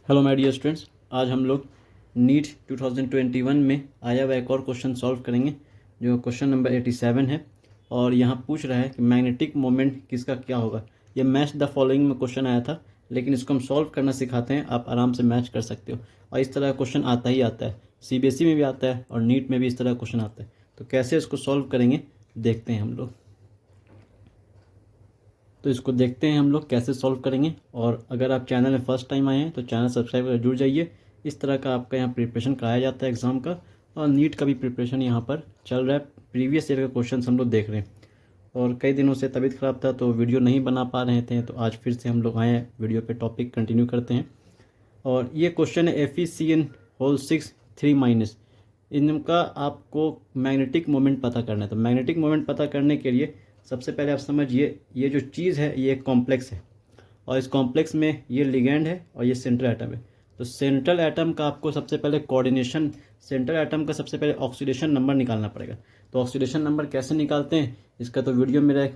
Hello my dear students, आज हम लोग नीट 2021 में आया हुआ एक और क्वेश्चन सॉल्व करेंगे जो क्वेश्चन नंबर 87 है। और यहाँ पूछ रहा है कि मैग्नेटिक मोमेंट किसका क्या होगा। ये मैच द फॉलोइंग में क्वेश्चन आया था, लेकिन इसको हम सॉल्व करना सिखाते हैं, आप आराम से मैच कर सकते हो। और इस तरह का क्वेश्चन आता ही आता है, CBSE में भी आता है और नीट में भी इस तरह का क्वेश्चन आता है। तो कैसे इसको सॉल्व करेंगे देखते हैं हम लोग। तो इसको देखते हैं हम लोग कैसे सॉल्व करेंगे। और अगर आप चैनल में फर्स्ट टाइम आए हैं तो चैनल सब्सक्राइब कर जुड़ जाइए। इस तरह का आपका यहाँ प्रिपरेशन कराया जाता है एग्ज़ाम का, और नीट का भी प्रिपरेशन यहाँ पर चल रहा है। प्रीवियस ईयर का क्वेश्चन हम लोग देख रहे हैं। और कई दिनों से तबीयत ख़राब था तो वीडियो नहीं बना पा रहे थे, तो आज फिर से हम लोग आए हैं वीडियो पे, टॉपिक कंटिन्यू करते हैं। और ये क्वेश्चन है FeCN होल 6 3 इनका आपको मैग्नेटिक मोमेंट पता करना है। तो मैग्नेटिक मोमेंट पता करने के लिए सबसे पहले आप समझिए, ये जो चीज़ है ये एक कॉम्प्लेक्स है, और इस कॉम्प्लेक्स में ये लिगेंड है और ये सेंट्रल एटम है। तो सेंट्रल एटम का आपको सबसे पहले कोऑर्डिनेशन, सेंट्रल एटम का सबसे पहले ऑक्सीडेशन नंबर निकालना पड़ेगा। तो ऑक्सीडेशन नंबर कैसे निकालते हैं इसका तो वीडियो मेरा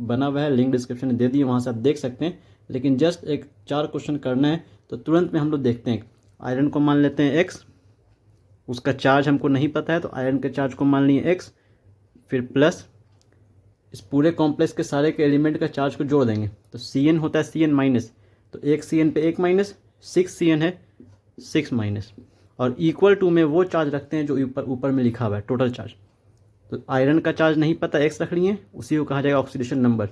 बना हुआ है, लिंक डिस्क्रिप्शन में दे दिए, वहाँ से आप देख सकते हैं। लेकिन जस्ट एक 4 क्वेश्चन करना है तो तुरंत में हम लोग देखते हैं। आयरन को मान लेते हैं x, उसका चार्ज हमको नहीं पता है तो आयरन के चार्ज को मान लिए x, फिर प्लस इस पूरे कॉम्प्लेक्स के सारे के एलिमेंट का चार्ज को जोड़ देंगे। तो Cn होता है Cn माइनस, तो एक Cn पे एक माइनस, 6 Cn है 6 माइनस, और इक्वल टू में वो चार्ज रखते हैं जो ऊपर में लिखा हुआ है टोटल चार्ज। तो आयरन का चार्ज नहीं पता, x रख लिए, उसी को कहा जाएगा ऑक्सीडेशन नंबर।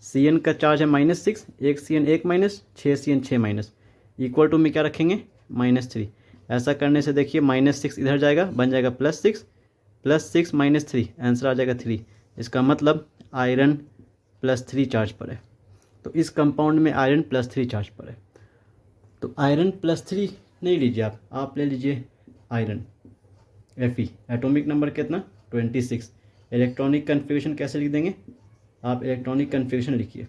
Cn का चार्ज है -6, एक Cn एक minus, 6 Cn 6 minus, equal to में क्या रखेंगे -3। ऐसा करने से देखिए -6 इधर जाएगा, बन जाएगा +6, +6 -3, आंसर आ जाएगा 3। इसका मतलब आयरन +3 चार्ज पर है। तो इस कंपाउंड में आयरन +3 चार्ज पर है। तो आयरन +3 नहीं लीजिए आप ले लीजिए आयरन Fe। एटॉमिक नंबर कितना 26। इलेक्ट्रॉनिक कन्फिग्रेशन कैसे लिख देंगे, आप इलेक्ट्रॉनिक कन्फिग्रेशन लिखिए।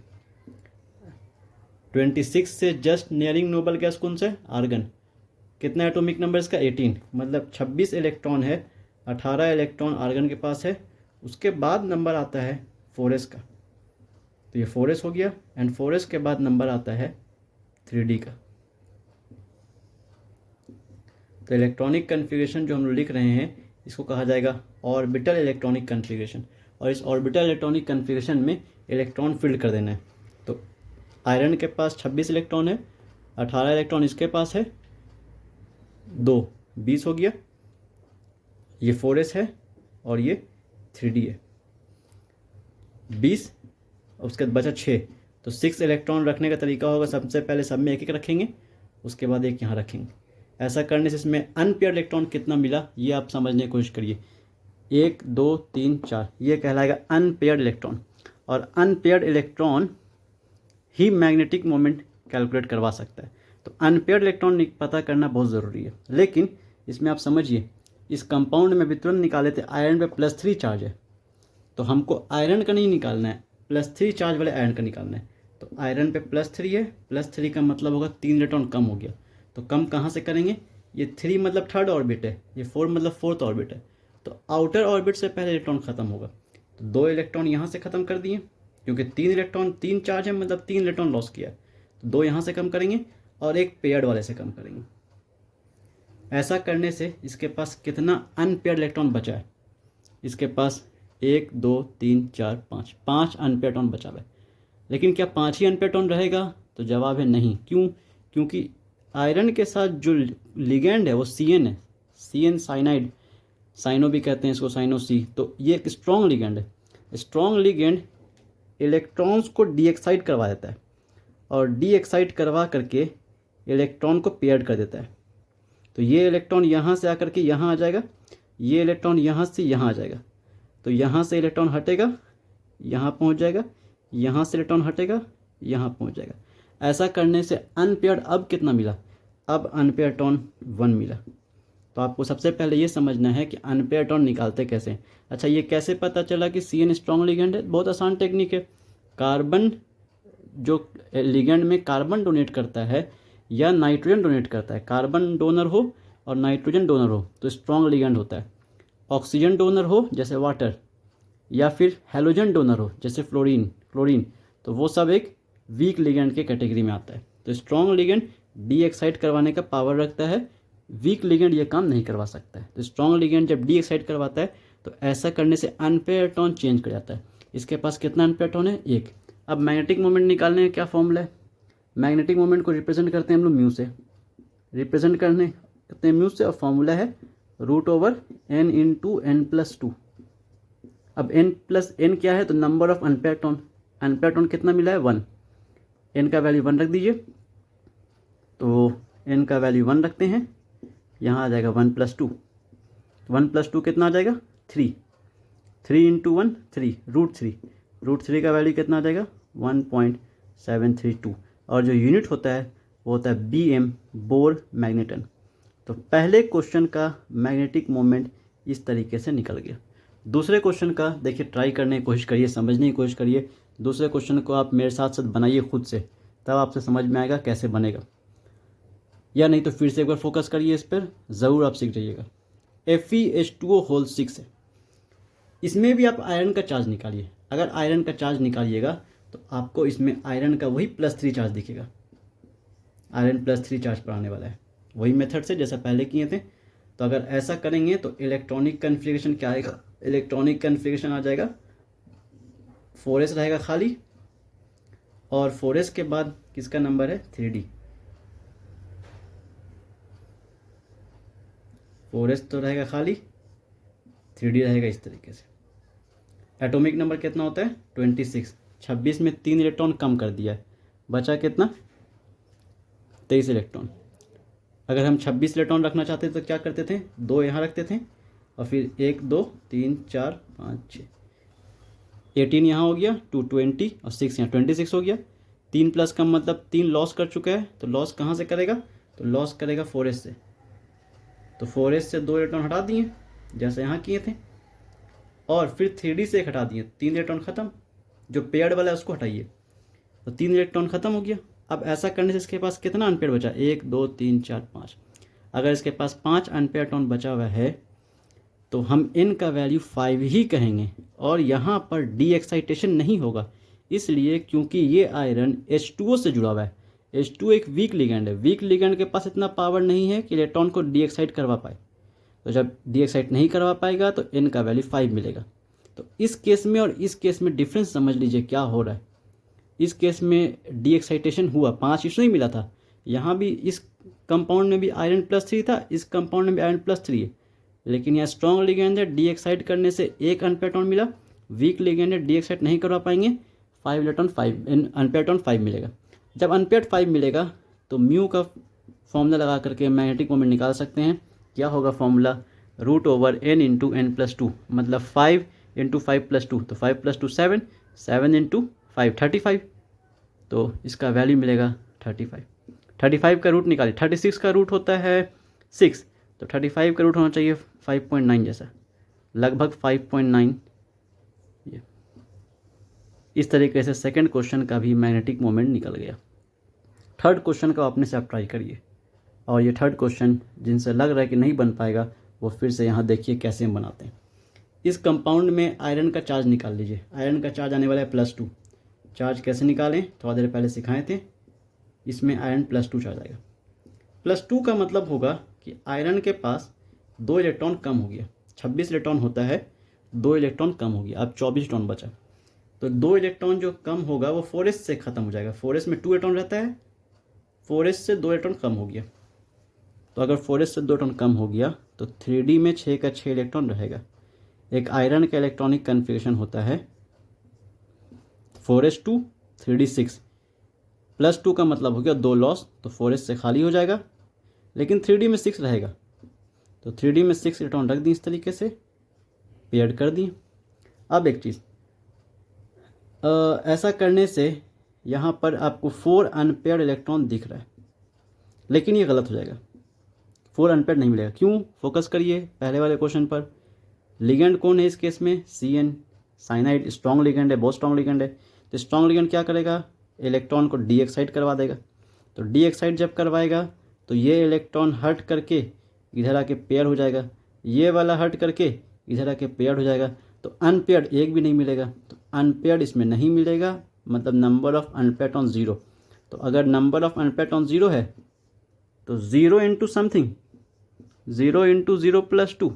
26 से जस्ट नियरिंग नोबल गैस कौन सा है, आर्गन। कितना एटॉमिक नंबर इसका 18, मतलब 26 इलेक्ट्रॉन है, 18 इलेक्ट्रॉन आर्गन के पास है। उसके बाद नंबर आता है 4s का, तो ये 4s हो गया। एंड 4s के बाद नंबर आता है 3d का। तो इलेक्ट्रॉनिक कन्फिग्रेशन जो हम लोग लिख रहे हैं इसको कहा जाएगा ऑर्बिटल इलेक्ट्रॉनिक कन्फिग्रेशन। और इस ऑर्बिटल इलेक्ट्रॉनिक कन्फिग्रेशन में इलेक्ट्रॉन फील्ड कर देना है। तो आयरन के पास 26 इलेक्ट्रॉन है, 18 इलेक्ट्रॉन इसके पास है, 2 20 हो गया, ये 4s है और ये 3d है 20, उसके बाद बचा 6। तो 6 इलेक्ट्रॉन रखने का तरीका होगा, सबसे पहले सब में एक एक रखेंगे, उसके बाद एक यहाँ रखेंगे। ऐसा करने से इसमें अनपेयर्ड इलेक्ट्रॉन कितना मिला ये आप समझने की कोशिश करिए। 1 2 3 4, ये कहलाएगा अनपेयर्ड इलेक्ट्रॉन। और अनपेयर्ड इलेक्ट्रॉन ही मैग्नेटिक मोमेंट कैलकुलेट करवा सकता है। तो अनपेयर्ड इलेक्ट्रॉन पता करना बहुत ज़रूरी है। लेकिन इसमें आप समझिए, इस कंपाउंड में भी तुरंत निकाले थे आयरन पे +3 चार्ज है, तो हमको आयरन का नहीं निकालना है, +3 चार्ज वाले आयरन का निकालना है। तो आयरन पे +3 है, +3 का मतलब होगा 3 इलेक्ट्रॉन कम हो गया। तो कम कहाँ से करेंगे, ये 3 मतलब थर्ड ऑर्बिट है, ये 4 मतलब फोर्थ ऑर्बिट है। तो आउटर ऑर्बिट से पहले इलेक्ट्रॉन खत्म होगा। तो 2 इलेक्ट्रॉन यहाँ से ख़त्म कर दिए, क्योंकि 3 इलेक्ट्रॉन 3 चार्ज है, मतलब 3 इलेक्ट्रॉन लॉस किया है। तो 2 यहाँ से कम करेंगे और एक पेयर्ड वाले से कम करेंगे। ऐसा करने से इसके पास कितना अनपेयर्ड इलेक्ट्रॉन बचा है, इसके पास 1 2 3 4 5 अनपेयर्ड इलेक्ट्रॉन बचा है। लेकिन क्या 5 ही अनपेयर्ड इलेक्ट्रॉन रहेगा, तो जवाब है नहीं। क्यों, क्योंकि आयरन के साथ जो लिगेंड है वो Cn है, Cn साइनाइड, साइनो भी कहते हैं इसको, साइनो C। तो ये एक स्ट्रॉन्ग लिगेंड है। स्ट्रॉन्ग लिगेंड इलेक्ट्रॉन्स को डीएक्साइट करवा देता है, और डीएक्साइट करवा करके इलेक्ट्रॉन को पेयर्ड कर देता है। तो ये इलेक्ट्रॉन यहाँ से आकर के यहाँ आ जाएगा, ये इलेक्ट्रॉन यहाँ से यहाँ आ जाएगा। तो यहाँ से इलेक्ट्रॉन हटेगा, यहाँ पहुँच जाएगा, यहाँ से इलेक्ट्रॉन हटेगा, यहाँ पहुँच जाएगा। ऐसा करने से अनपेयर्ड अब कितना मिला, अब अनपेयर्ड इलेक्ट्रॉन 1 मिला। तो आपको सबसे पहले ये समझना है कि अनपेयर्ड इलेक्ट्रॉन निकालते कैसे हैं। अच्छा, ये कैसे पता चला कि Cn स्ट्रॉन्ग लिगेंड है, बहुत आसान टेक्निक है। कार्बन जो लिगेंड में कार्बन डोनेट करता है या नाइट्रोजन डोनेट करता है, कार्बन डोनर हो और नाइट्रोजन डोनर हो तो स्ट्रॉन्ग लिगेंड होता है। ऑक्सीजन डोनर हो जैसे वाटर, या फिर हेलोजन डोनर हो जैसे क्लोरीन, तो वो सब एक वीक लिगेंड के कैटेगरी में आता है। तो स्ट्रॉन्ग लिगेंड डी एक्साइट करवाने का पावर रखता है, वीक लिगेंड ये काम नहीं करवा सकता है। तो स्ट्रॉन्ग लिगेंड जब डी एक्साइट करवाता है तो ऐसा करने से अनपेयर इलेक्ट्रॉन चेंज कर जाता है। इसके पास कितना अनपेयर इलेक्ट्रॉन है? एक। अब मैग्नेटिक मोमेंट निकालने का क्या फॉर्मूला है? मैग्नेटिक मोमेंट को रिप्रेजेंट करते हैं हम लोग म्यू से, और फॉर्मूला है √n इंटू n+2। अब n+n क्या है? तो number of unpaired electron. Unpaired electron कितना मिला है? 1। n का वैल्यू 1 रख दीजिए, तो n का वैल्यू 1 रखते हैं, यहाँ आ जाएगा 1+2। 1+2 कितना आ जाएगा? 3। 3 इंटू 1 3, √3 का वैल्यू कितना आ जाएगा? 1.732। और जो यूनिट होता है वो होता है BM, बोर मैग्नेटन। तो पहले क्वेश्चन का मैग्नेटिक मोमेंट इस तरीके से निकल गया। दूसरे क्वेश्चन का देखिए, ट्राई करने की कोशिश करिए, समझने की कोशिश करिए। दूसरे क्वेश्चन को आप मेरे साथ साथ बनाइए खुद से, तब आपसे समझ में आएगा कैसे बनेगा, या नहीं तो फिर से एक बार फोकस करिए इस पर, ज़रूर आप सीख जाइएगा। FeH2O6 है, इसमें भी आप आयरन का चार्ज निकालिए। अगर आयरन का चार्ज निकालिएगा तो आपको इसमें आयरन का वही +3 चार्ज दिखेगा। आयरन +3 चार्ज पर आने वाला है, वही मेथड से जैसा पहले किए थे। तो अगर ऐसा करेंगे तो इलेक्ट्रॉनिक कन्फिग्रेशन क्या आएगा? इलेक्ट्रॉनिक कन्फिग्रेशन आ जाएगा 4s रहेगा खाली, और 4s के बाद किसका नंबर है? 3d। 4s तो रहेगा खाली, 3d रहेगा इस तरीके से। एटॉमिक नंबर कितना होता है? 26। 26 में 3 इलेक्ट्रॉन कम कर दिया है, बचा कितना? 23 इलेक्ट्रॉन। अगर हम 26 इलेक्ट्रॉन रखना चाहते तो क्या करते थे? 2 यहाँ रखते थे, और फिर 1 2 3 4 5 6, 18 यहाँ हो गया, 220 और 6 यहाँ 26 हो गया। 3 प्लस का मतलब 3 लॉस कर चुका है, तो लॉस कहाँ से करेगा? तो लॉस करेगा 4s से। तो 4s से 2 इलेक्ट्रॉन हटा दिए जैसे यहाँ किए थे, और फिर 3d से एक हटा दिए, 3 इलेक्ट्रॉन खत्म। जो पेयर्ड वाला है उसको हटाइए, तो 3 इलेक्ट्रॉन खत्म हो गया। अब ऐसा करने से इसके पास कितना अनपेयर बचा? 1 2 3 4 5। अगर इसके पास 5 अनपेयर इलेक्ट्रॉन बचा हुआ है तो हम n का वैल्यू 5 ही कहेंगे, और यहाँ पर डी एक्साइटेशन नहीं होगा, इसलिए क्योंकि ये आयरन H2O से जुड़ा हुआ है। H2O एक वीक लिगेंड है, वीक लिगेंड के पास इतना पावर नहीं है कि इलेक्ट्रॉन को डी एक्साइट करवा पाए। तो जब डी एक्साइट नहीं करवा पाएगा तो n का वैल्यू 5 मिलेगा। तो इस केस में और इस केस में डिफरेंस समझ लीजिए क्या हो रहा है। इस केस में डी एक्साइटेशन हुआ, 5 इसमें ही मिला था, यहाँ भी इस कंपाउंड में भी आयरन +3 था, इस कंपाउंड में भी आयरन +3 है, लेकिन यहाँ स्ट्रॉन्ग लिगेंड है, डी एक्साइट करने से 1 अनपेयर इलेक्ट्रॉन मिला। वीक लिगेंड है, डी एक्साइट नहीं करवा पाएंगे, 5 इलेक्ट्रॉन 5 अनपेयर इलेक्ट्रॉन 5 मिलेगा। जब अनपेयर 5 मिलेगा तो म्यू का फॉर्मूला लगा करके मैग्नेटिक मोमेंट निकाल सकते हैं। क्या होगा फॉर्मूला? √n इंटू n+2, मतलब 5 इंटू 5+2, तो 5+2 7, 7 इंटू 5 35। तो इसका वैल्यू मिलेगा 35। 35 का रूट निकालिए, 36 का रूट होता है 6, तो 35 का रूट होना चाहिए 5.9 जैसा, लगभग 5.9। ये इस तरीके से सेकंड क्वेश्चन का भी मैग्नेटिक मोमेंट निकल गया। थर्ड क्वेश्चन का अपने से आप ट्राई करिए, और ये थर्ड क्वेश्चन जिनसे लग रहा है कि नहीं बन पाएगा वो फिर से यहाँ देखिए कैसे हम बनाते हैं। इस कंपाउंड में आयरन का चार्ज निकाल लीजिए। आयरन का चार्ज आने वाला है +2। चार्ज कैसे निकालें थोड़ा देर पहले सिखाए थे। इसमें आयरन +2 चार्ज आएगा। +2 का मतलब होगा कि आयरन के पास 2 इलेक्ट्रॉन कम हो गया। 26 इलेक्ट्रॉन होता है, 2 इलेक्ट्रॉन कम हो गया, अब 24 इलेक्ट्रॉन बचा। तो 2 इलेक्ट्रॉन जो कम होगा वो 4s से ख़त्म हो जाएगा। 4s में 2 इलेक्ट्रॉन रहता है, 4s से 2 इलेक्ट्रॉन कम हो गया। तो अगर 4s से 2 इलेक्ट्रॉन कम हो गया तो 3d में 6 का 6 इलेक्ट्रॉन रहेगा। एक आयरन का इलेक्ट्रॉनिक कन्फिग्रेशन होता है 4s2 3d6, +2 का मतलब हो गया 2 लॉस, तो 4s से खाली हो जाएगा, लेकिन 3d में 6 रहेगा। तो 3d में 6 इलेक्ट्रॉन रख दी, इस तरीके से पेयर्ड कर दिए। अब एक चीज़, ऐसा करने से यहाँ पर आपको 4 अनपेयर्ड इलेक्ट्रॉन दिख रहा है, लेकिन ये गलत हो जाएगा। 4 अनपेयर्ड नहीं मिलेगा। क्यों? फोकस करिए पहले वाले क्वेश्चन पर। लिगेंड कौन है इस केस में? CN, साइनाइड स्ट्रॉन्ग लिगेंड है, बहुत स्ट्रॉन्ग लिगेंड है। तो स्ट्रॉन्ग लिगेंड क्या करेगा? इलेक्ट्रॉन को डी एक्साइट करवा देगा। तो डी एक्साइट जब करवाएगा तो ये इलेक्ट्रॉन हट करके इधर आके पेयर हो जाएगा, ये वाला हट करके इधर आके पेयर हो जाएगा। तो अनपेयर्ड एक भी नहीं मिलेगा, तो अनपेयर्ड इसमें नहीं मिलेगा, मतलब नंबर ऑफ अनपेयर्ड इलेक्ट्रॉन 0। तो अगर नंबर ऑफ अनपेयर्ड इलेक्ट्रॉन 0 है तो 0 into something, 0 into 0 plus 2,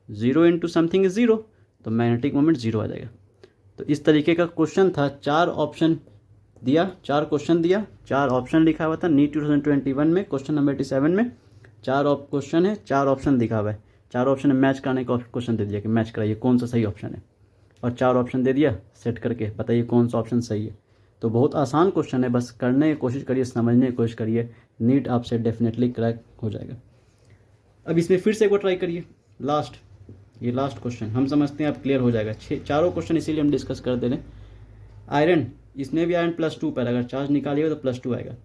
0 into something is 0, तो मैग्नेटिक मोमेंट 0 आ जाएगा। तो इस तरीके का क्वेश्चन था, 4 ऑप्शन दिया, 4 क्वेश्चन दिया, 4 ऑप्शन लिखा हुआ था। नीट 2021 में क्वेश्चन नंबर 87 में 4 क्वेश्चन है, 4 ऑप्शन दिखा हुआ है। 4 ऑप्शन में मैच कराने का क्वेश्चन दे दिया कि मैच कराइए कौन सा सही ऑप्शन है, और 4 ऑप्शन दे दिया, सेट करके बताइए कौन सा ऑप्शन सही है। तो बहुत आसान क्वेश्चन है, बस करने की कोशिश करिए, समझने की कोशिश करिए, नीट आपसे डेफिनेटली क्रैक हो जाएगा। अब इसमें फिर से एक बार ट्राई करिए, ये लास्ट क्वेश्चन हम समझते हैं आप क्लियर हो जाएगा। 4 क्वेश्चन इसीलिए हम डिस्कस कर दे रहे हैं। आयरन, इसमें भी आयरन +2 पर, अगर चार्ज निकालिएगा तो +2 आएगा।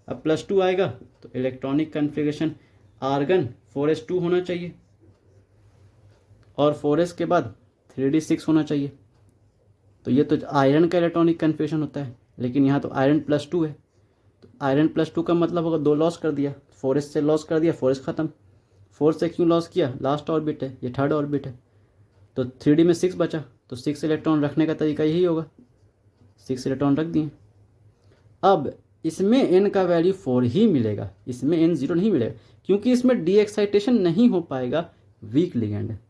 अब +2 आएगा तो इलेक्ट्रॉनिक कन्फिग्रेशन आर्गन 4s2 होना चाहिए, और 4s के बाद 3d6 होना चाहिए। तो ये तो आयरन का इलेक्ट्रॉनिक कन्फिग्रेशन होता है, लेकिन यहाँ तो आयरन +2 है, तो आयरन +2 का मतलब होगा 2 लॉस कर दिया, 4s से लॉस कर दिया, 4s ख़त्म। 4 से क्यों लॉस किया, लास्ट ऑर्बिट है, ये थर्ड ऑर्बिट है, तो 3d में 6 बचा, तो 6 इलेक्ट्रॉन रखने का तरीका यही होगा, 6 इलेक्ट्रॉन रख दिए। अब इसमें n का वैल्यू 4 ही मिलेगा, इसमें n 0 नहीं मिलेगा, क्योंकि इसमें डी एक्साइटेशन नहीं हो पाएगा, वीक लिगेंड है।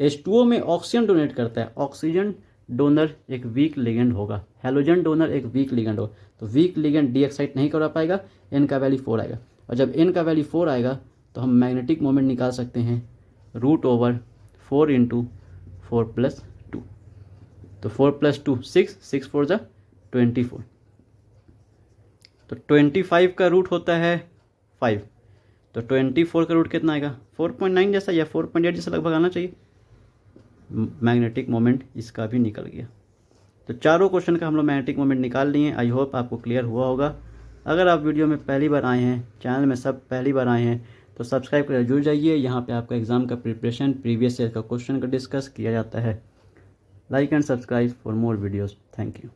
H2O में ऑक्सीजन डोनेट करता है, ऑक्सीजन डोनर एक वीक लिगेंड होगा, हेलोजन डोनर एक वीक लिगेंड होगा, तो वीक लिगेंड डी एक्साइट नहीं करा पाएगा, n का वैल्यू 4 आएगा। और जब n का वैल्यू 4 आएगा तो हम मैग्नेटिक मोमेंट निकाल सकते हैं √4 इंटू 4 + 2, तो 4 + 2 6, 6 4 = 24, तो 25 का रूट होता है 5, तो 24 का रूट कितना आएगा, 4.9 जैसा या 4.8 जैसा लगभग आना चाहिए। मैग्नेटिक मोमेंट इसका भी निकल गया। तो चारों क्वेश्चन का हम लोग मैग्नेटिक मोमेंट निकाल लिए। आई होप आपको क्लियर हुआ होगा। अगर आप वीडियो में पहली बार आए हैं, चैनल में सब पहली बार आए हैं, तो सब्सक्राइब कर जुड़ जाइए। यहाँ पे आपका एग्ज़ाम का प्रिपरेशन, प्रीवियस ईयर का क्वेश्चन का डिस्कस किया जाता है। Like and subscribe for more videos. Thank you.